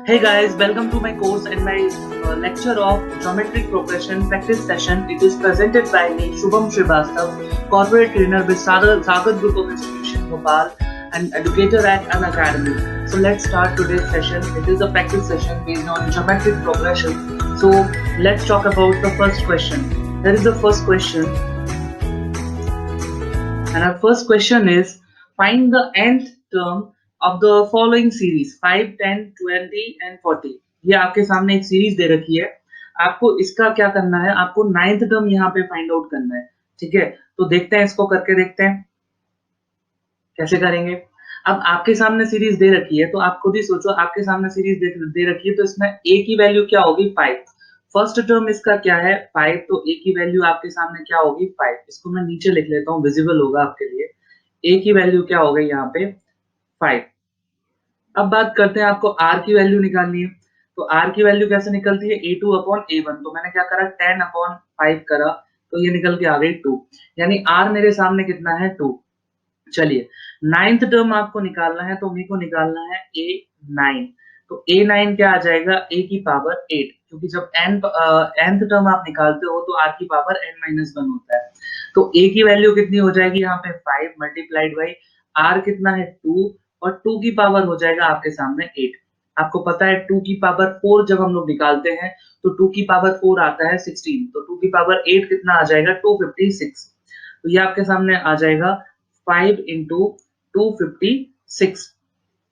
Hey guys, welcome to my course and my lecture of Geometric Progression Practice Session. It is presented by me, Shubham Srivastav, Corporate Trainer with Sagar Group of Institution, Bhopal, and Educator at an Academy. So let's start today's session. It is a practice session based on geometric progression. So let's talk about the first question. There is the first question, and our first question is, find the nth term of the following series 5, 10, 20 and 40. ये आपके सामने एक series दे रखी है. आपको इसका क्या करना है, आपको नाइन्थ टर्म यहाँ पे फाइंड आउट करना है. ठीक है, तो देखते हैं, इसको करके देखते हैं कैसे करेंगे. अब आपके सामने सीरीज दे रखी है, तो आप खुद ही सोचो, आपके सामने सीरीज दे रखी है, तो इसमें a की वैल्यू क्या होगी 5. फर्स्ट टर्म इसका क्या है 5, तो a की वैल्यू आपके सामने क्या होगी 5. इसको मैं नीचे लिख लेता हूँ, विजिबल होगा आपके लिए. a की वैल्यू क्या हो गई यहाँ पे 5. अब बात करते हैं, आपको r की वैल्यू निकालनी है. तो r की वैल्यू कैसे निकलती है, a2 अपॉन a1. तो मैंने क्या करा 10 अपॉन 5 करा, तो ये निकल के आ गई 2. यानी r मेरे सामने कितना है 2. चलिए, नाइन्थ टर्म आपको निकालना है, तो मेरे को निकालना है a9. तो a9 क्या आ जाएगा, a की पावर 8, क्योंकि जब nth टर्म आप निकालते हो तो r की पावर n-1 होता है. तो a की वैल्यू कितनी हो जाएगी यहाँ पे 5 मल्टीप्लाइड बाई r कितना है 2, और 2 की पावर हो जाएगा आपके सामने 8. आपको पता है 2 की पावर 4 जब हम लोग निकालते हैं तो 2 की पावर 4 आता है 16. तो 2 की पावर 8 कितना आ जाएगा 256. तो ये आपके सामने आ जाएगा 5 इंटू 256.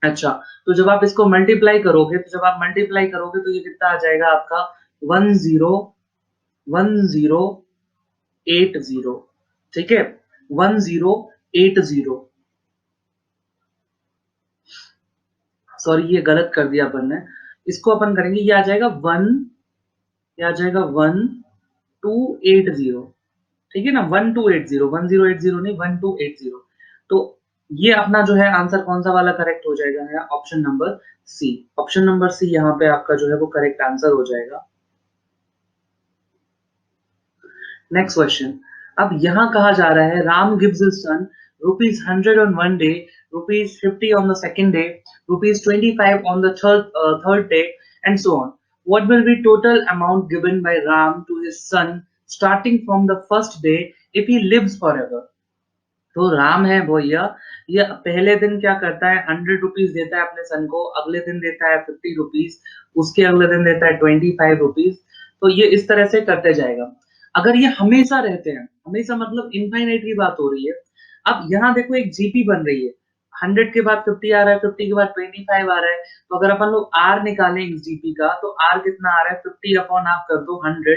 अच्छा, तो जब आप इसको मल्टीप्लाई करोगे, तो ये कितना आ जाएगा आपका 1080. ठीक है, 1080. सॉरी, ये गलत कर दिया अपन ने. इसको अपन करेंगे, ये आ जाएगा 1280. ठीक है ना, 1280, 1080 नहीं 1280. तो ये अपना जो है आंसर कौन सा वाला करेक्ट हो जाएगा है, option number C. Option number C यहाँ पे आपका जो है वो करेक्ट आंसर हो जाएगा. Next question. अब यहाँ कहा जा रहा है, Ram gives his son ₹100 on one day, ₹50 on the second day, ₹25 on the third day, and so on. What will be total amount given by Ram to his son starting from the first day if he lives forever? तो राम है भैया, ये पहले दिन क्या करता है, ₹100 देता है अपने सन को, अगले दिन देता है ₹50, उसके अगले दिन देता है ₹25. तो ये इस तरह से करते जाएगा. अगर ये हमेशा रहते हैं, हमेशा मतलब इनफाइनाइट की बात हो रही है. अब यहाँ देखो एक जीपी बन रही है, 100 के बाद 50 आ रहा है, 50 के बाद 25 आ रहा है. तो अगर अपन लोग आर निकालें इस जीपी का, तो आर कितना आ रहा है 50 अपॉन आप कर दो 100.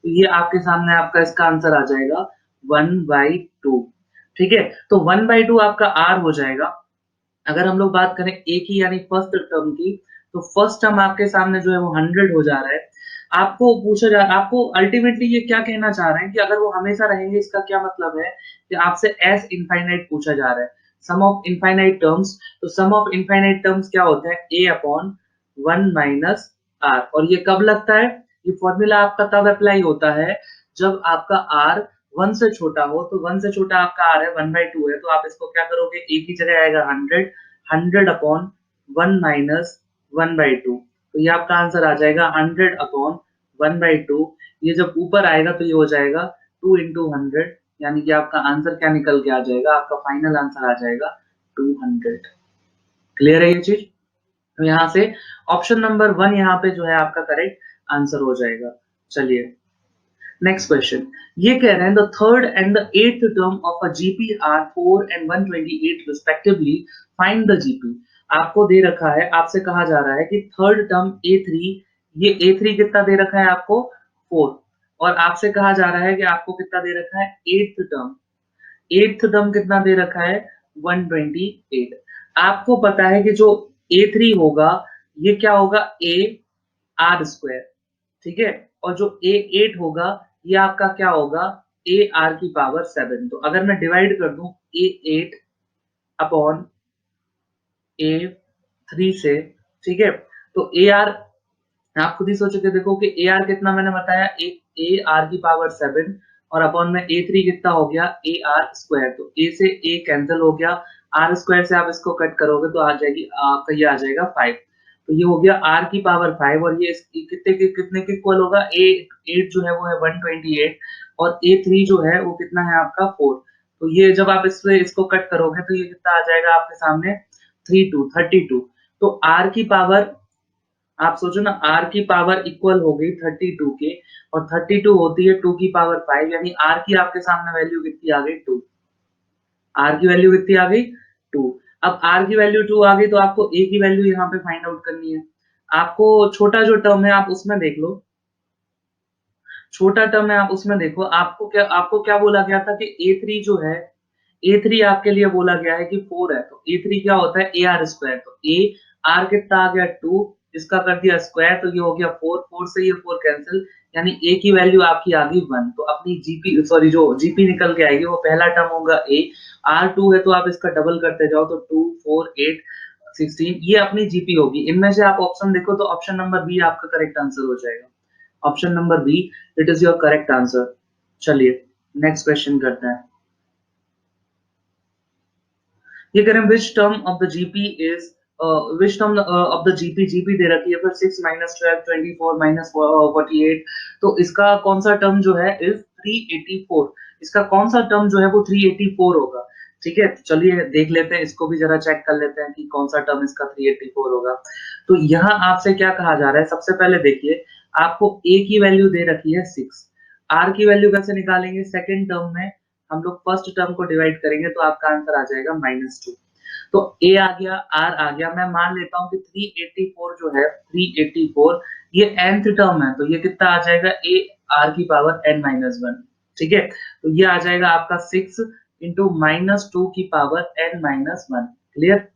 तो ये आपके सामने आपका इसका आंसर आ जाएगा 1/2. ठीक है, तो 1/2 आपका आर हो जाएगा. अगर हम लोग बात करें ए की यानी फर्स्ट टर्म की, तो फर्स्ट टर्म आपके सामने जो है वो 100 हो जा रहा है. आपको अल्टीमेटली ये क्या कहना चाह रहे हैं कि अगर वो हमेशा रहेंगे, इसका क्या मतलब है कि आपसे एस इनफाइनाइट पूछा जा रहा है, सम ऑफ इनफाइनाइट टर्म्स. तो सम ऑफ इनफाइनाइट टर्म्स क्या होता है, ए अपॉन 1 माइनस आर. और ये कब लगता है, ये फॉर्मूला आपका तब अप्लाई होता है जब आपका आर 1 से छोटा हो. तो 1 से छोटा आपका आर है 1/2 है, तो आप इसको क्या करोगे, ए की जगह आएगा 100 अपॉन 1 माइनस 1/2. तो ये आपका आंसर आ जाएगा 100 अपॉन 1/2. ये जब ऊपर आएगा तो ये हो जाएगा 2 इंटू 100, यानी कि आपका आंसर क्या निकल के आ जाएगा, आपका फाइनल आंसर आ जाएगा 200. क्लियर है ये चीज. तो यहाँ से ऑप्शन नंबर 1 यहाँ पे जो है आपका करेक्ट आंसर हो जाएगा. चलिए नेक्स्ट क्वेश्चन. ये कह रहे हैं, the third and the eighth term of a GP are 4 and 128 respectively, find the GP. आपको दे रखा है, आपसे कहा जा रहा है कि थर्ड टर्म A3, ये A3 कितना दे रखा है आपको 4, और आपसे कहा जा रहा है कि आपको कितना दे रखा है एट्थ टर्म कितना दे रखा है 128. आपको पता है कि जो A3 होगा ये क्या होगा A आर स्क्वायर. ठीक है, और जो A8 होगा ये आपका क्या होगा A r की पावर 7. तो अगर मैं डिवाइड कर दूं A8 अपॉन A3 से, ठीक है, तो AR आप खुद ही सोच के देखो कि AR कितना मैंने बताया, A r की पावर 7, और अपॉन में A3 कितना हो गया A r स्क्वायर. तो A से A कैंसिल हो गया, R स्क्वायर से आप इसको कट करोगे तो आ जाएगी आपका, ये आ जाएगा 5. तो ये हो गया r की पावर 5 और ये कितने के इक्वल होगा, a 8 जो है वो है 128 और a3 जो है वो कितना है आपका 4। तो ये जब आप इसको कट करोगे तो ये कितना आ जाएगा आपके सामने 32। तो r की पावर, आप सोचो ना, r की पावर इक्वल हो गई 32 के, और 32 होती है 2 की पावर 5, यानी r की आपके सामने वैल्यू कितनी आ गई 2। r की वैल्यू कितनी आ गई 2। अब r की वैल्यू 2 आ गई तो आपको a की वैल्यू यहाँ पे फाइंड आउट करनी है। आपको छोटा जो टर्म है आप उसमें देख लो, छोटा टर्म है आप उसमें देखो, आपको क्या बोला गया था कि a3 जो है, A3 आपके लिए बोला गया है कि 4 है, तो A3 क्या होता है AR स्क्वायर, तो A R कितना आ गया 2, इसका कर दिया स्क्वायर तो ये हो गया 4, 4 से ये 4 कैंसिल, यानी A की वैल्यू आपकी आ गई 1। तो अपनी जीपी सॉरी जो जीपी निकल के आएगी वो पहला टर्म होगा A, R2 है तो आप इसका डबल करते जाओ तो 2 4 8 16, ये अपनी जीपी होगी। इनमें से आप ऑप्शन देखो तो ऑप्शन नंबर बी आपका करेक्ट आंसर हो जाएगा। Option number B, it is your correct answer. चलिए नेक्स्ट क्वेश्चन करते हैं। ये करें which term of the GP is, which term of the GP दे रखी है, फिर 6 माइनस 12 24 माइनस 48, तो इसका कौन सा टर्म जो है इज 384, इसका कौन सा टर्म जो है वो 384 होगा। ठीक है, तो चलिए देख लेते हैं, इसको भी जरा चेक कर लेते हैं कि कौन सा टर्म इसका 384 होगा। तो यहाँ आपसे क्या कहा जा रहा है, सबसे पहले देखिए आपको a की वैल्यू दे रखी है 6, r की वैल्यू कैसे निकालेंगे, सेकेंड टर्म में हम लोग फर्स्ट टर्म को डिवाइड करेंगे तो आपका आंसर आ जाएगा -2। तो a आ गया, r आ गया, मैं मान लेता हूं कि 384 जो है 384 ये nth टर्म है, तो ये कितना आ जाएगा a r की पावर n-1। ठीक है, तो ये आ जाएगा आपका 6 इंटू -2 की पावर n-1। क्लियर।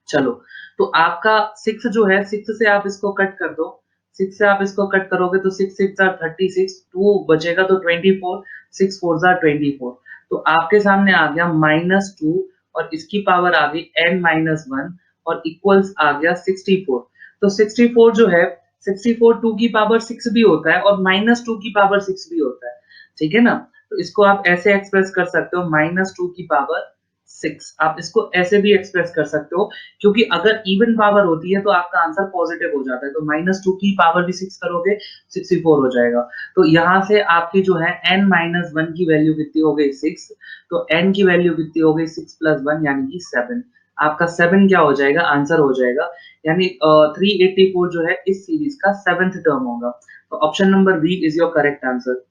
चलो, तो आपका 6 जो है 6 से आप इसको कट कर दो, 6 से आप इसको कट करोगे तो 6 6 आर 36, 2 बचेगा तो 24, 6 4 आर 24। तो आपके सामने आ गया -2 और इसकी पावर आ गई n-1 और इक्वल्स आ गया 64। तो 64 जो है 64 2 की पावर 6 भी होता है और -2 की पावर 6 भी होता है। ठीक है ना, तो इसको आप ऐसे एक्सप्रेस कर सकते हो -2 की पावर 6, आप इसको ऐसे भी एक्सप्रेस कर सकते हो, क्योंकि अगर इवन पावर होती है तो आपका आंसर पॉजिटिव हो जाता है, तो -2 की पावर भी 6 करोगे 64 हो जाएगा। तो यहाँ से आपकी जो है n-1 की वैल्यू कितनी हो गई 6, तो n की वैल्यू कितनी हो गई 6 + 1 यानी कि 7। आपका 7 क्या हो जाएगा, आंसर हो जाएगा, यानी 384 जो है इस सीरीज का 7th टर्म होगा। तो option number B is your correct answer.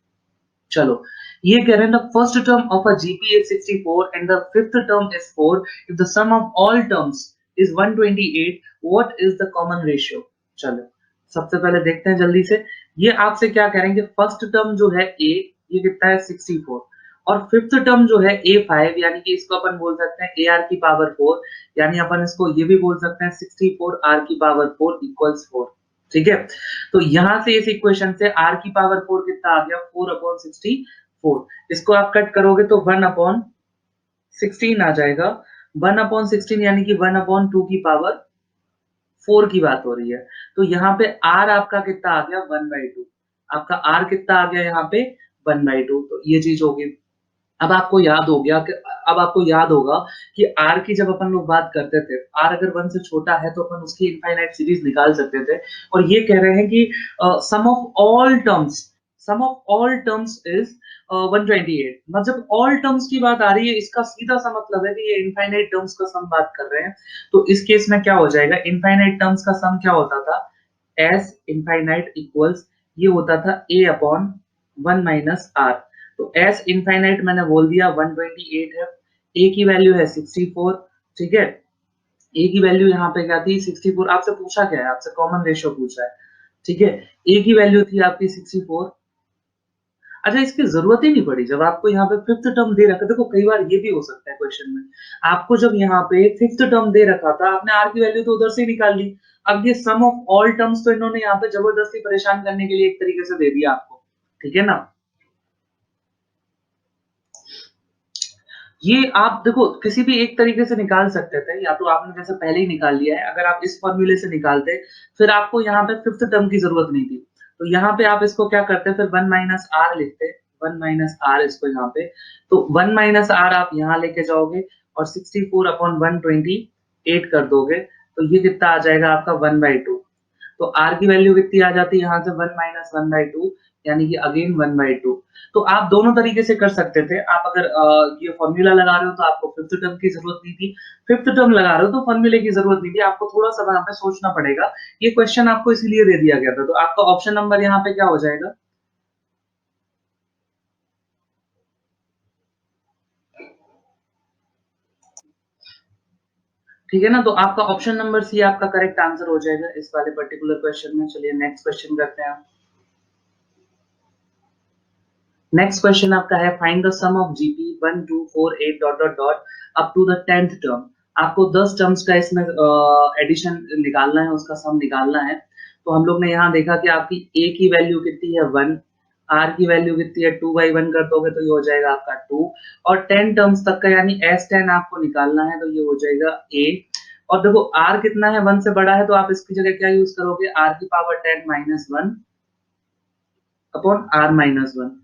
चलो, ये कह रहे हैं the first term of a GP is 64 and the fifth term is 4, if the sum of all terms is 128, what is the common ratio. चलो, सबसे पहले देखते हैं जल्दी से, ये आपसे क्या करेंगे, फर्स्ट टर्म जो है a, ये कितना है 64, और फिफ्थ टर्म जो है a5, यानी कि इसको अपन बोल सकते हैं ar की पावर 4, यानी अपन इसको ये भी बोल सकते हैं 64 r की पावर 4 इक्वल्स 4। ठीक है, तो यहां से इस इक्वेशन से r की पावर 4 कितना आ गया 4/64, इसको आप कट करोगे तो 1/16 आ जाएगा, 1/16 यानी कि 1/2 की पावर 4 की बात हो रही है। तो यहाँ पे r आपका कितना आ गया 1/2, आपका r कितना आ गया यहाँ पे 1/2, तो ये चीज होगी। अब आपको याद हो गया कि अब आपको याद होगा कि r की जब अपन लोग बात करते थे, r अगर 1 से छोटा है तो अपन उसकी इनफाइनाइट सीरीज निकाल सकते थे, और ये कह रहे हैं कि सम ऑफ ऑल टर्म्स इज 128। मतलब जब ऑल टर्म्स की बात आ रही है, इसका सीधा सा मतलब है कि ये इनफाइनाइट टर्म्स का सम बात कर रहे हैं। तो इस केस में क्या हो जाएगा, इनफाइनाइट टर्म्स का सम क्या होता था, एस इनफाइनाइट इक्वल्स, ये होता था a अपॉन 1 माइनस r। तो s इनफाइनाइट मैंने बोल दिया 128 है, a की वैल्यू है 64। ठीक है, a की वैल्यू यहाँ पे क्या थी 64, आपसे पूछा क्या है, आपसे कॉमन रेशियो पूछा है। ठीक है, a की वैल्यू थी आपकी 64। अच्छा, इसकी जरूरत ही नहीं पड़ी, जब आपको यहाँ पे फिफ्थ टर्म दे रखा, देखो कई बार ये भी हो सकता है क्वेश्चन में, आपको जब यहाँ पे फिफ्थ टर्म दे रखा था, आपने r की वैल्यू तो उधर से ही निकाल ली, अब ये सम ऑफ ऑल टर्म्स तो इन्होंने यहाँ पे जबरदस्ती परेशान करने के लिए एक तरीके से दे दिया आपको। ठीक है ना, ये आप देखो किसी भी एक तरीके से निकाल सकते थे, या तो आपने जैसे पहले ही निकाल लिया है, अगर आप इस फॉर्मूले से निकालते फिर आपको यहाँ पे फिफ्थ टर्म की जरूरत नहीं थी। तो यहाँ पे आप इसको क्या करते, फिर 1 माइनस आर लिखते, 1 माइनस आर इसको यहाँ पे, तो 1 माइनस आर आप यहाँ लेके जाओगे और 64 अपॉन 128 कर दोगे, तो ये कितना आ जाएगा आपका 1/2। तो आर की वैल्यू कितनी आ जाती है यहाँ से 1 माइनस 1/2, यानी कि अगेन 1/2। तो आप दोनों तरीके से कर सकते थे। आप अगर ये फॉर्मूला लगा रहे हो तो आपको फिफ्थ टर्म की जरूरत नहीं थी, फिफ्थ टर्म लगा रहे हो तो फॉर्मूले की जरूरत नहीं थी, आपको थोड़ा सा यहाँ पे सोचना पड़ेगा। ये क्वेश्चन आपको इसीलिए दे दिया गया था। तो आपका ऑप्शन नंबर यहाँ पे क्या हो जाएगा? ठीक है ना, तो आपका ऑप्शन नंबर सी आपका करेक्ट आंसर हो जाएगा इस वाले पर्टिकुलर क्वेश्चन में। चलिए नेक्स्ट क्वेश्चन करते हैं। नेक्स्ट क्वेश्चन आपका है find the sum of GP 1 2 4 8 dot dot dot up to the 10th term. आपको 10 टर्म्स का इसमें एडिशन निकालना है, उसका सम निकालना है। तो हम लोग ने यहाँ देखा कि आपकी ए की वैल्यू कितनी है 1, आर की वैल्यू कितनी है 2/1 कर दोगे तो ये हो जाएगा आपका 2, और 10 टर्म्स तक का यानी S10 आपको निकालना है, तो ये हो जाएगा ए। और देखो आर कितना है 1 से बड़ा है, तो आप इसकी जगह क्या यूज करोगे, आर की power 10 minus 1 upon R minus 1।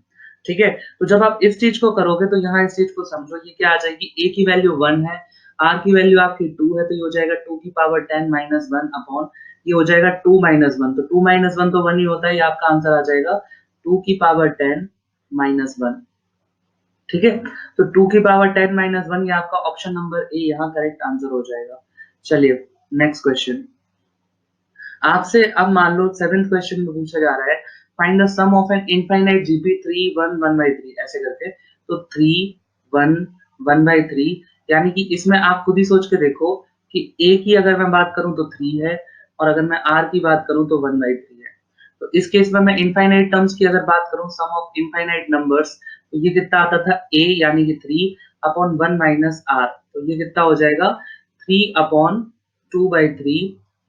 ठीक है, तो जब आप इस चीज को करोगे तो यहाँ इस चीज को समझो, ये क्या आ जाएगी, ए की वैल्यू 1 है, आर की वैल्यू आपकी 2 है, तो ये हो जाएगा 2 की पावर 10 माइनस 1 अपॉन ये हो जाएगा 2 माइनस 1। तो 2 माइनस 1 तो 1 ही होता है, ये आपका आंसर आ जाएगा 2 की पावर 10 माइनस 1। ठीक है, तो 2 की पावर 10 माइनस 1 ये आपका ऑप्शन नंबर ए यहाँ करेक्ट आंसर हो जाएगा। चलिए नेक्स्ट क्वेश्चन आपसे, अब मान लो 7th क्वेश्चन में पूछा जा रहा है find the sum of an infinite GP 3 1 1/3 ऐसे करके। तो 3 1 1/3, यानी कि इसमें आप खुद ही सोच के देखो कि ए की अगर मैं बात करूं तो 3 है, और अगर मैं आर की बात करूं तो 1/3 है। तो इस केस में मैं इनफाइनाइट टर्म्स की अगर बात करूं, सम ऑफ इनफाइनाइट नंबर्स, तो ये कितना आता था ए यानी कि 3 अपॉन 1 माइनस आर, तो ये कितना हो जाएगा 3 अपॉन 2/3।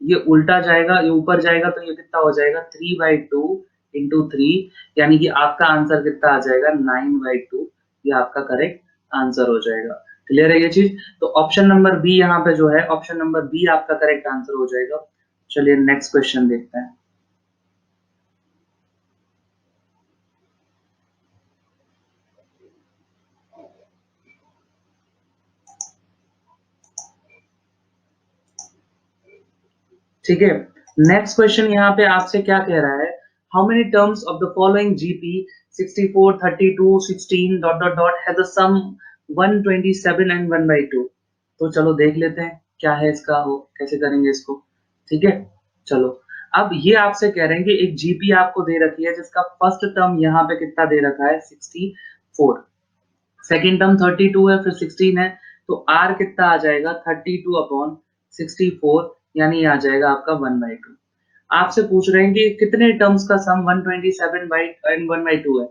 ये उल्टा जाएगा, ये ऊपर जाएगा, तो ये कितना हो जाएगा 3/2 इंटू 3, यानी कि आपका आंसर कितना आ जाएगा 9/2। ये आपका करेक्ट आंसर हो जाएगा। क्लियर है ये चीज? तो ऑप्शन नंबर बी यहाँ पे जो है, ऑप्शन नंबर बी आपका करेक्ट आंसर हो जाएगा। चलिए नेक्स्ट क्वेश्चन देखते हैं। ठीक है, नेक्स्ट क्वेश्चन यहाँ पे आपसे क्या कह रहा है, how many terms of the following GP 64 32 16 dot dot dot has the sum 127 and 1/2। तो चलो देख लेते हैं क्या है इसका, वो कैसे करेंगे इसको। ठीक है, चलो अब ये आपसे कह रहे हैं कि एक जीपी आपको दे रखी है जिसका फर्स्ट टर्म यहाँ पे कितना दे रखा है 64, सेकेंड टर्म 32 है, फिर 16 है, तो आर कितना आ जाएगा 32 अपॉन 64, यानी आ जाएगा आपका 1/2। आपसे पूछ रहे हैं कि कितने टर्म्स का सम 127 बाई एंड 1/2 है।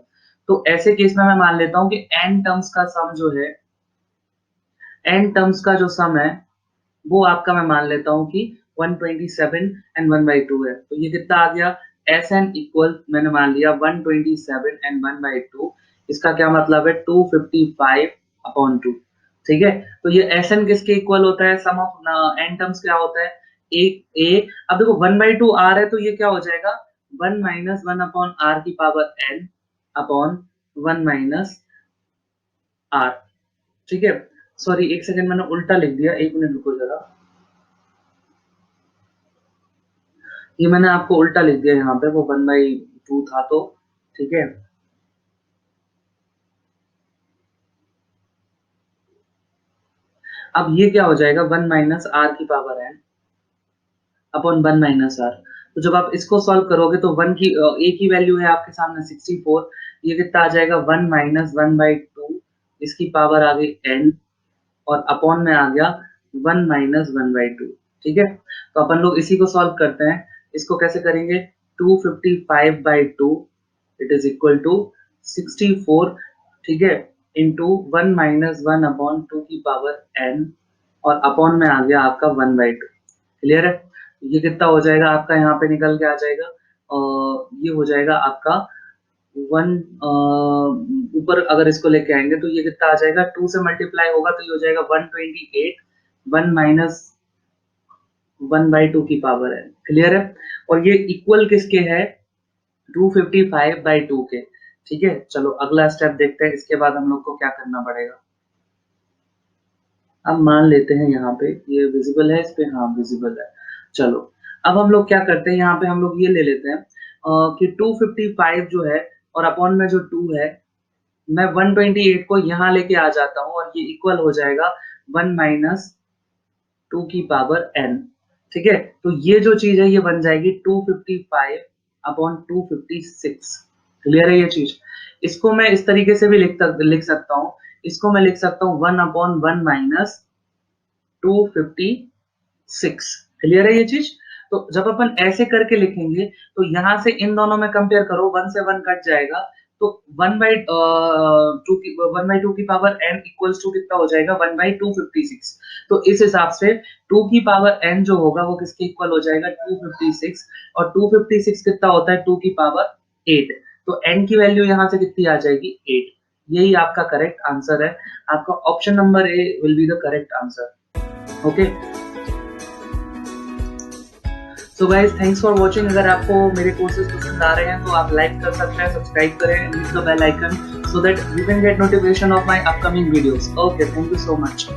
तो ऐसे केस में मैं मान लेता हूं कि n टर्म्स का सम जो है, n टर्म्स का जो सम है वो आपका मैं मान लेता हूं कि 127 एंड 1/2 है। तो ये कितना आ गया, Sn इक्वल मैंने मान लिया 127 एंड 1/2। इसका क्या मतलब है 255 अपॉन 2। ठीक है, तो ये Sn किसके इक्वल होता है, सम ऑफ n टर्म्स क्या होता है, ए ए। अब देखो 1/2 r है, तो ये क्या हो जाएगा 1 माइनस 1 अपॉन r की power n upon 1 minus r। ठीक है, सॉरी एक सेकंड मैंने उल्टा लिख दिया, एक मिनट रुको जरा, ये मैंने आपको उल्टा लिख दिया यहाँ पे, वो 1/2 था तो। ठीक है, अब ये क्या हो जाएगा 1 माइनस आर की power N upon 1 minus R. तो जब आप इसको सॉल्व करोगे तो वन की ए की वैल्यू है आपके सामने 64, ये कितना आ जाएगा 1 माइनस 1/2, इसकी पावर आ गई एन, और अपॉन में आ गया 1 माइनस 1/2। ठीक है, तो अपन लोग इसी को सॉल्व करते हैं। इसको कैसे करेंगे, 255/2 इट इज इक्वल टू 64, ठीक है, इंटू 1 माइनस 1 अपॉन 2 की पावर n, और अपॉन में आ गया आपका 1/2। क्लियर है, ये कितना हो जाएगा आपका यहाँ पे निकल के आ जाएगा, ये हो जाएगा आपका वन, ऊपर अगर इसको लेके आएंगे तो ये कितना आ जाएगा 2 से मल्टीप्लाई होगा तो ये हो जाएगा 128 1 माइनस 1/2 की पावर है। क्लियर है, और ये इक्वल किसके है 255/2 के। ठीक है, चलो अगला स्टेप देखते हैं, इसके बाद हम लोग को क्या करना पड़ेगा। अब मान लेते हैं यहाँ पे ये विजिबल है इस पे, हाँ विजिबल है। चलो अब हम लोग क्या करते हैं, यहाँ पे हम लोग ये ले लेते हैं कि 255 जो है और अपॉन में जो 2 है, मैं 128 को यहाँ लेके आ जाता हूँ और ये इक्वल हो जाएगा 1 माइनस 2 की पावर n। ठीक है, तो ये जो चीज है ये बन जाएगी 255 अपॉन 256। क्लियर है ये चीज? इसको मैं इस तरीके से भी लिख सकता हूँ, इसको मैं लिख सकता हूँ 1 अपॉन 1 माइनस 256। क्लियर है ये चीज? तो जब अपन ऐसे करके लिखेंगे तो यहां से इन दोनों में कंपेयर करो, 1 से 1 कट जाएगा, तो 1/2 की पावर n इक्वल्स टू कितना हो जाएगा, 1/256। तो इस हिसाब से 2 की पावर n जो होगा वो किसके इक्वल हो जाएगा, 256। और 256 कितना होता है, 2 की पावर 8। तो n की वैल्यू यहां से कितनी आ जाएगी, 8। यही आपका करेक्ट आंसर है। आपका option number A will be the correct answer. Okay, so guys thanks for watching. अगर आपको मेरे कोर्सेज पसंद आ रहे हैं तो आप लाइक कर सकते हैं, सब्सक्राइब करें and hit the bell icon so that you can get notification of my upcoming videos. Okay, thank you so much.